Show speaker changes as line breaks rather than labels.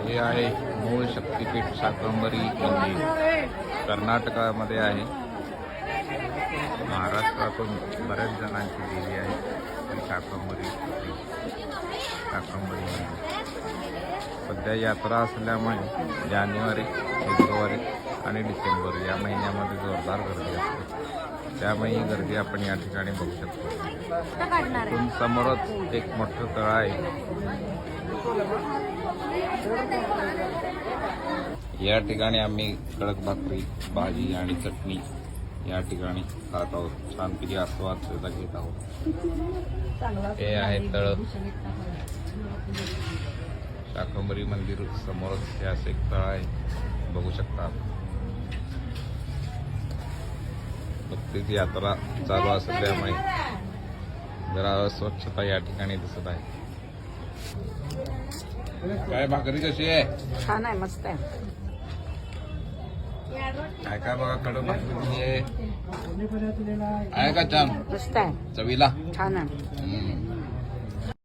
हे आहे मूळ शक्तिपीठ शाकंभरी मंदिर, कर्नाटकामध्ये आहे. महाराष्ट्रातून बऱ्याच जणांची देवी आहे शाकंभरी मंदिर. सध्या यात्रा असल्यामुळे जानेवारी, फेब्रुवारी आणि डिसेंबर या महिन्यामध्ये जोरदार गर्दी असते. त्यामुळे ही गर्दी आपण या ठिकाणी बघू शकतो. इथून समोरच एक मोठं तळ आहे. या ठिकाणी आम्ही कडक भाकरी, भाजी आणि चटणी या ठिकाणी खात आहोत. छानपैकी आस्वाद त्याचा घेत आहोत. हे आहे तळ. शाकंभरी मंदिर समोरच हे असं एक तळ आहे, बघू शकता. नुकतीच यात्रा चालू असल्यामुळे जरा अस्वच्छता या ठिकाणी दिसत आहे. काय भाकरी कशी आहे?
छान आहे, मस्त आहे.
काय काय बघा, कडक भाकरी आहे का छान?
मस्त आहे,
चवीला?
छान आहे.